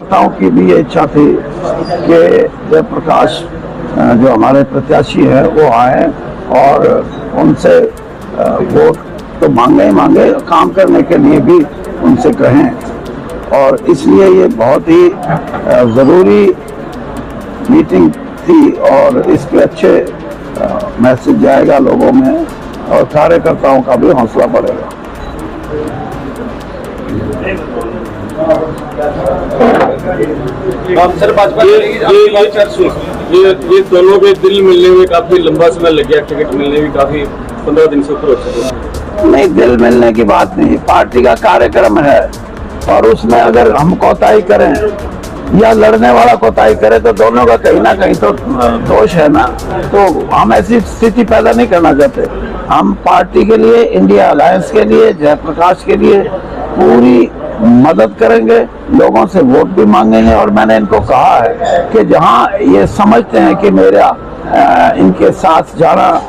कार्यकर्ताओं की भी ये इच्छा थी कि जयप्रकाश जो हमारे प्रत्याशी हैं वो आए और उनसे वोट तो मांगे ही मांगे, काम करने के लिए भी उनसे कहें। और इसलिए ये बहुत ही ज़रूरी मीटिंग थी और इसके अच्छे मैसेज जाएगा लोगों में और कार्यकर्ताओं का भी हौसला बढ़ेगा। सर भाजपा ये दोनों के दिल मिलने में काफी लंबा समय लग गया, टिकट मिलने में काफी 15 दिन से ऊपर हो चुका। नहीं, दिल मिलने की बात नहीं, पार्टी का कार्यक्रम है और उसमें अगर हम कोताही करें या लड़ने वाला कोताही करे तो दोनों का कहीं ना कहीं तो दोष है ना। तो हम ऐसी स्थिति पैदा नहीं करना चाहते। हम पार्टी के लिए, इंडिया अलायंस के लिए, जयप्रकाश के लिए पूरी मदद करेंगे, लोगों से वोट भी मांगेंगे। और मैंने इनको कहा है कि जहां ये समझते हैं कि मेरा इनके साथ जाना,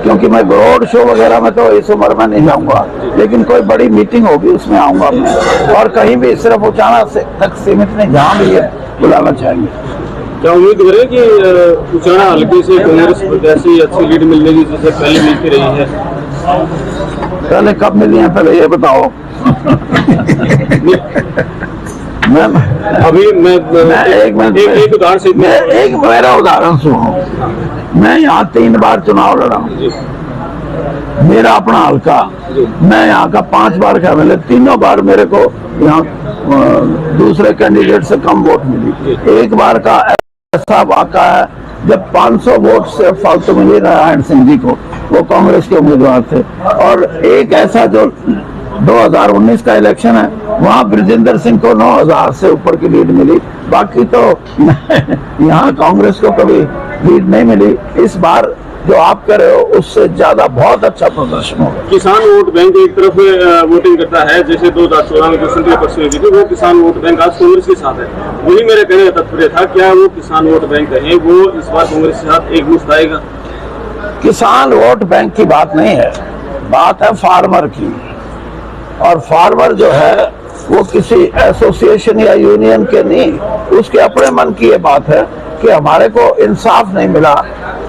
क्योंकि मैं रोड शो वगैरह में तो इस उम्र में नहीं जाऊंगा, लेकिन कोई बड़ी मीटिंग होगी उसमें आऊंगा मैं, और कहीं भी सिर्फ उचाना तक सीमित नहीं, जहाँ भी ये बुलाना चाहेंगे। क्या उम्मीद करें कि उचाना हल्के से कांग्रेस प्रत्याशी अच्छी लीड मिलने की जैसे पहले मिलती रही है? पहले कब मिली है पहले ये बताओ। एक उदाहरण से मेरा उदाहरण सुनो। मैं यहाँ 3 बार चुनाव लड़ा, मेरा अपना हल्का, मैं यहाँ का 5 बार का मिले, तीनों बार मेरे को यहाँ दूसरे कैंडिडेट से कम वोट मिली। एक बार का ऐसा वाक़ा है जब 500 वोट से फालतू मिली नारायण सिंह जी को, वो कांग्रेस के उम्मीदवार थे। और एक ऐसा जो 2019 का इलेक्शन है, वहाँ ब्रजेंद्र सिंह को 9000 से ऊपर की लीड मिली। बाकी तो यहाँ कांग्रेस को कभी लीड नहीं मिली। इस बार जो आप कर रहे हो उससे ज्यादा बहुत अच्छा प्रदर्शन होगा। किसान वोट बैंक एक तरफ वोटिंग करता है, जैसे 2014 में जो संतरी पक्ष में थी, वो किसान वोट बैंक आज कांग्रेस के साथ है। वही मेरे कहने का तात्पर्य था, क्या वो किसान वोट बैंक है वो इस बार कांग्रेस के साथ एकमुश्त आएगा? किसान वोट बैंक की बात नहीं है, बात है फार्मर की। और फार्मर जो है वो किसी एसोसिएशन या यूनियन के नहीं, उसके अपने मन की ये बात है कि हमारे को इंसाफ नहीं मिला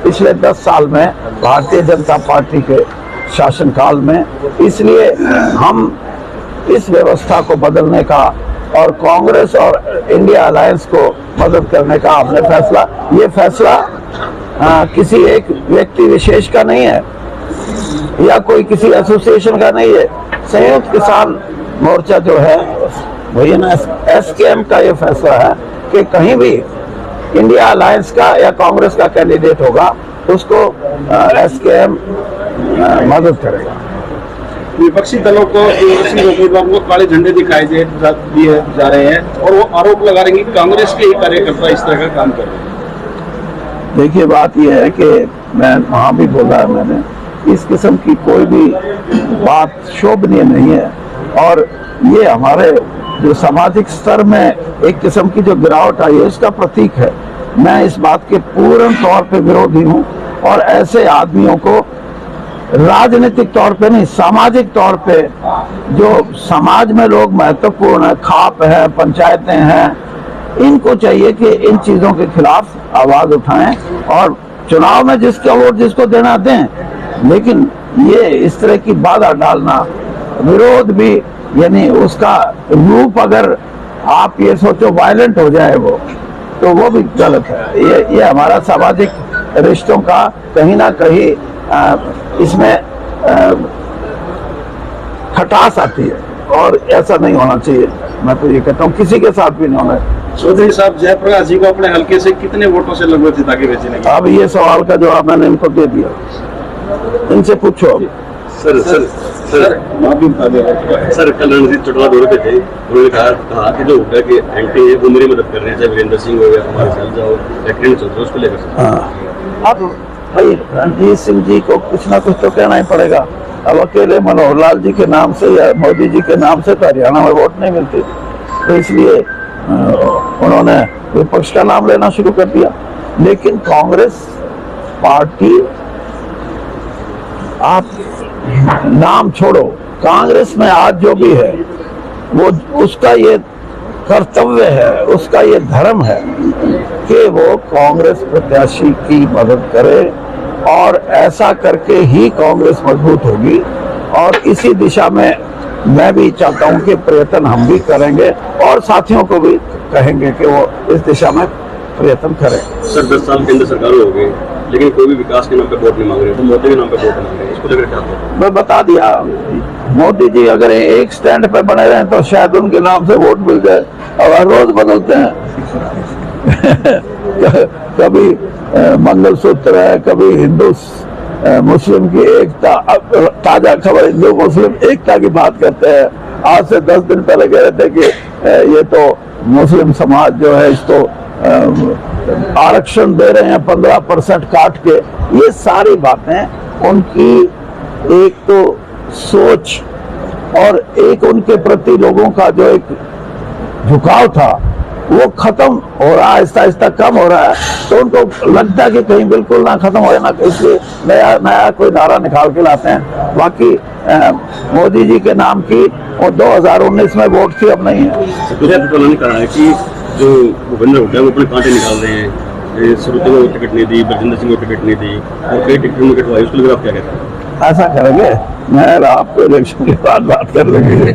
पिछले 10 साल में भारतीय जनता पार्टी के शासनकाल में, इसलिए हम इस व्यवस्था को बदलने का और कांग्रेस और इंडिया अलायंस को मदद करने का हमने फैसला, ये फैसला किसी एक व्यक्ति विशेष का नहीं है या कोई किसी एसोसिएशन का नहीं है। संयुक्त किसान मोर्चा जो है वही ना, एसकेएम का ये फैसला है कि कहीं भी इंडिया अलायंस का या कांग्रेस का कैंडिडेट होगा उसको एसकेएम मदद करेगा। विपक्षी दलों को उम्मीदवारों को काले झंडे दिखाए दिए जा रहे हैं और वो आरोप लगा रहे हैं कि कांग्रेस के ही कार्यकर्ता इस तरह का काम कर रहे हैं। देखिए, बात यह है कि मैं वहाँ भी बोला है मैंने, इस किस्म की कोई भी बात शोभनीय नहीं है और ये हमारे जो सामाजिक स्तर में एक किस्म की जो गिरावट आई है उसका प्रतीक है। मैं इस बात के पूर्ण तौर पे विरोधी हूँ और ऐसे आदमियों को राजनीतिक तौर पे नहीं, सामाजिक तौर पे जो समाज में लोग महत्वपूर्ण है, खाप है, पंचायतें हैं, इनको चाहिए कि इन चीजों के खिलाफ आवाज उठाएं और चुनाव में जिसका वोट जिसको देना दें, लेकिन ये इस तरह की बाधा डालना, विरोध भी, यानी उसका रूप अगर आप ये सोचो वायलेंट हो जाए वो भी गलत है। ये हमारा सामाजिक रिश्तों का कहीं ना कहीं इसमें खटास आती है और ऐसा नहीं होना चाहिए। मैं तो ये कहता हूँ किसी के साथ भी नहीं होना है। चौधरी साहब, जयप्रकाश जी को अपने हल्के से कितने वोटों से लगभग जिता के बेचने की? अब ये सवाल का जवाब मैंने इनको दे दिया, इनसे पूछो। सर माफी बता दें सर, कल रणजीत चटवा दौरे पे थे, उन्होंने कहा कि जो होगा कि एंटी है वो मेरी मदद कर रहे हैं, चाहे वीरेंद्र सिंह हो गया, हमारे साथ जाओ, लेफ्टिनेंट चल रहा है, उसको लेकर। अब भाई रणजीत सिंह जी को कुछ ना कुछ तो कहना ही पड़ेगा। अब अकेले मनोहर लाल जी के नाम से या मोदी जी के नाम से तो हरियाणा में वोट नहीं मिलती, तो इसलिए उन्होंने विपक्ष का नाम लेना शुरू कर दिया। लेकिन कांग्रेस पार्टी, आप नाम छोड़ो, कांग्रेस में आज जो भी है वो उसका ये कर्तव्य है, उसका ये धर्म है कि वो कांग्रेस प्रत्याशी की मदद करे, और ऐसा करके ही कांग्रेस मजबूत होगी। और इसी दिशा में मैं भी चाहता हूं कि प्रयत्न हम भी करेंगे और साथियों को भी कहेंगे कि वो इस दिशा में प्रयत्न करें। सर 10 साल के अंदर सरकार हो गई, लेकिन कोई भी विकास के नाम पे वोट नहीं मांग रहे, तो मोदी के नाम पे वोट मांग रहे हैं, इसको लेकर क्या होगा? मैं बता दिया, मोदी जी अगर एक स्टैंड पे बने रहे तो शायद उनके नाम से वोट मिल जाए। और हर रोज बदलते हैं कभी मंगलसूत्र है, कभी हिंदू मुस्लिम की एकता। अब ताजा खबर हिंदू मुस्लिम एकता की बात करते हैं। आज से 10 दिन पहले कह रहे थे कि ये तो मुस्लिम समाज जो है इसको आरक्षण दे रहे हैं 15% काट के। ये सारी बातें उनकी एक तो सोच और एक उनके प्रति लोगों का जो एक झुकाव था वो खत्म हो रहा है, आहिस्ता आहिस्ता कम हो रहा है। तो उनको लगता है कि कहीं बिल्कुल ना खत्म हो ना, इसलिए नया कोई नारा निकाल के लाते हैं। बाकी मोदी जी के नाम की और 2019 में वोट थी, अब नहीं है। तो कहा है कि जो भूपेंद्र हुड्डा वो अपने कांटे निकाल रहे हैं, श्रुति को टिकट नहीं दी, बरजिंदर सिंह को टिकट नहीं दी और कई टिकट में कटवाई, उसको लेकर आप क्या कहते हैं? ऐसा करेंगे, मैं आपको इलेक्शन के बाद बात कर लेंगे।